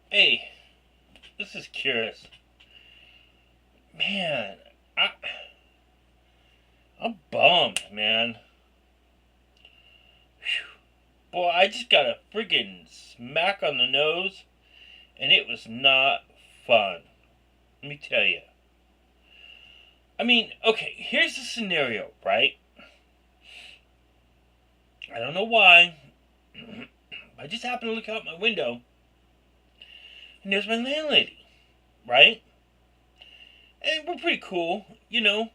Hey, this is curious. Man, I, I'm bummed, man. Whew. Boy, I just got a friggin' smack on the nose, and it was not fun. Let me tell you. I mean, okay, here's the scenario, right? I don't know why. I just happened to look out my window, and there's my landlady, right? And we're pretty cool, you know.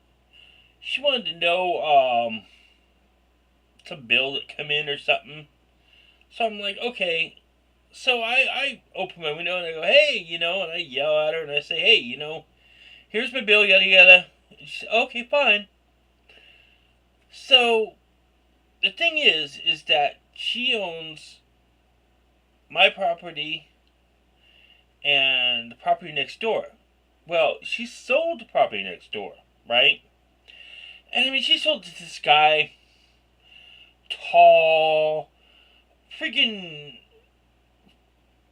She wanted to know, some bill that come in or something. So I'm like, okay. So I open my window and I go, hey, and I yell at her and I say, hey, here's my bill, yada yada. And she said, okay, fine. So the thing is that she owns my property and the property next door. Well, she sold the property next door, right? And I mean, she sold it to this guy, tall, freaking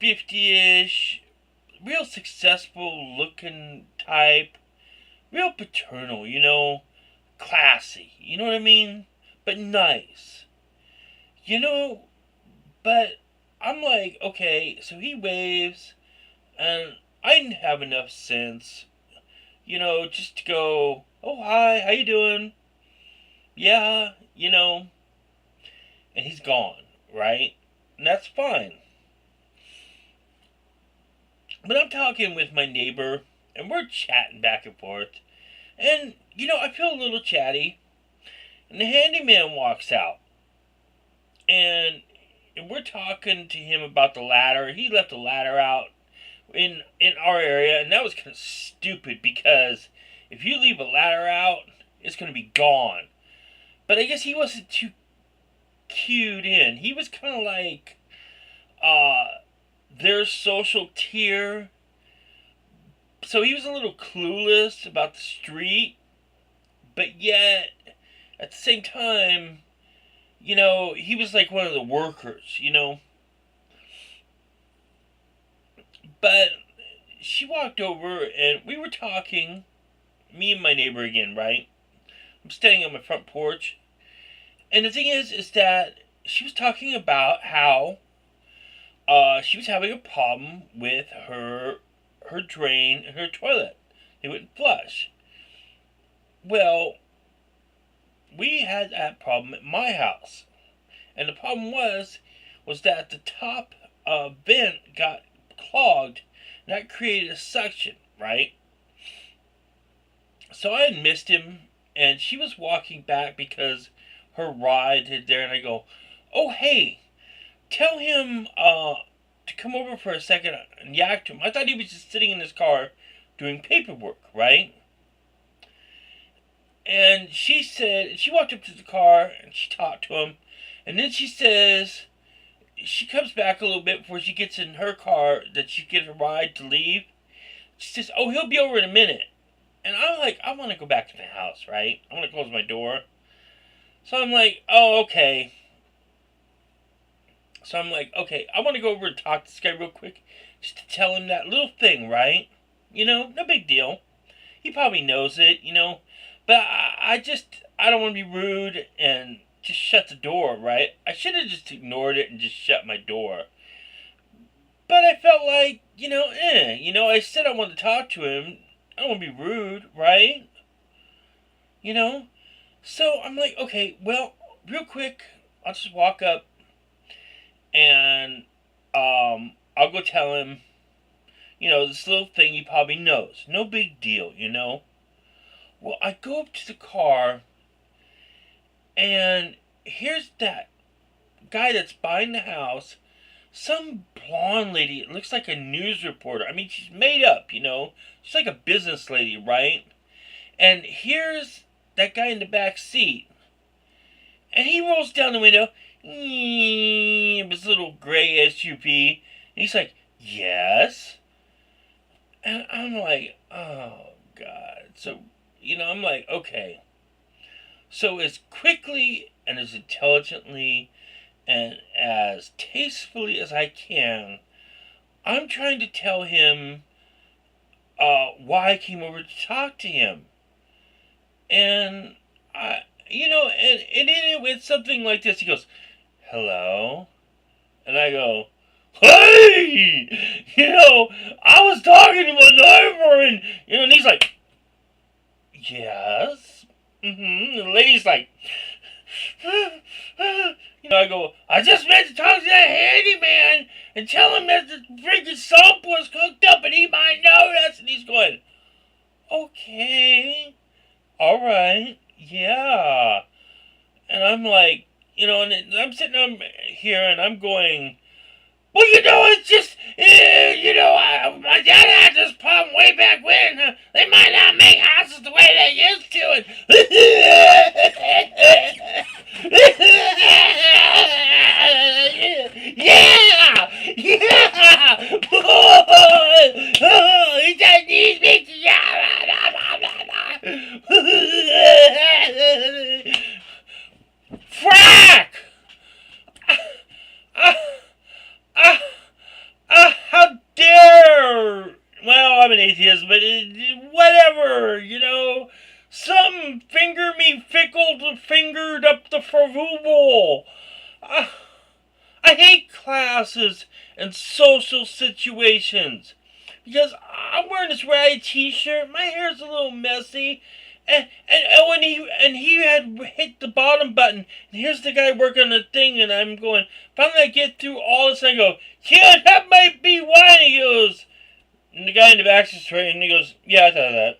50-ish, real successful looking type, real paternal, classy, you know what I mean? But nice, you know? But I'm like, okay, so he waves, and I didn't have enough sense, just to go, oh, hi, how you doing? Yeah, and he's gone, right? And that's fine. But I'm talking with my neighbor, and we're chatting back and forth, and, I feel a little chatty, and the handyman walks out, and we're talking to him about the ladder. He left the ladder out in our area, and that was kind of stupid because if you leave a ladder out, it's going to be gone. But I guess he wasn't too cued in. He was kind of like their social tier, so he was a little clueless about the street, but yet at the same time, he was like one of the workers. But she walked over and we were talking, me and my neighbor again, right? I'm standing on my front porch. And the thing is that she was talking about how she was having a problem with her drain and her toilet. They wouldn't flush. Well, we had that problem at my house. And the problem was that the top vent got clogged, and that created a suction, right? So I had missed him, and she was walking back because her ride had there, and I go, "Oh hey, tell him to come over for a second and yak to him." I thought he was just sitting in his car doing paperwork, right? And she walked up to the car and she talked to him, and then she comes back a little bit before she gets in her car that she gets a ride to leave. She says, "Oh, he'll be over in a minute." And I'm like, I want to go back to the house, right? I want to close my door. So I'm like, oh, okay. So I'm like, okay, I want to go over and talk to this guy real quick just to tell him that little thing, right? No big deal. He probably knows it. But I don't want to be rude and just shut the door, right? I should have just ignored it and just shut my door. But I felt like, I said I wanted to talk to him. I don't want to be rude, right? You know? So I'm like, okay, well, real quick, I'll just walk up and I'll go tell him, this little thing he probably knows. No big deal. Well, I go up to the car and here's that guy that's buying the house. Some blonde lady. It looks like a news reporter. I mean, she's made up. She's like a business lady, right? And here's that guy in the back seat. And he rolls down the window. His little gray SUV. And he's like, yes. And I'm like, oh, God. So, I'm like, okay. So, as quickly and as intelligently and as tastefully as I can, I'm trying to tell him why I came over to talk to him. And it's something like this. He goes, "Hello," and I go, "Hey, I was talking to my neighbor, and he's like, yes, and the lady's like, I go, I just meant to talk to that handyman and tell him that the freaking sump was cooked up, and he might notice," and he's going, "Okay, all right, yeah." And I'm like, and I'm sitting here and I'm going, "Well, it's just, my dad had this problem way back when. They might not make houses the way they used to." Yeah! Yeah! He just needs me to... Frack! How dare! Well, I'm an atheist, but whatever, Some finger me fickled fingered up the faruble. I hate classes and social situations because I'm wearing this ratty t-shirt. My hair's a little messy. And he had hit the bottom button, and here's the guy working on the thing, and I'm going, finally I get through all this, and I go, "Yeah, that might be why," and he goes, and the guy in the back is straight, and he goes, "Yeah, I thought of that."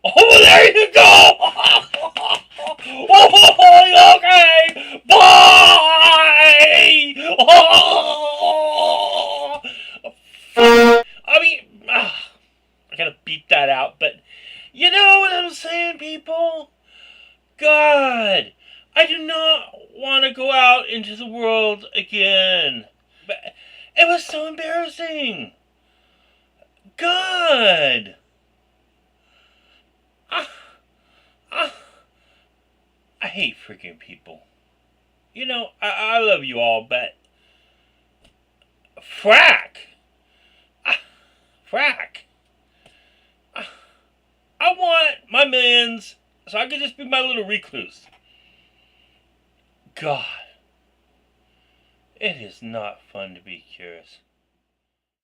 Oh, there you go! Oh, okay! Bye! Oh! I mean, I gotta beat that out, but you know what I'm saying, people? God, I do not want to go out into the world again. But it was so embarrassing. God. I hate freaking people. I love you all, but frack. Frack. I want my millions so I can just be my little recluse. God. It is not fun to be curious.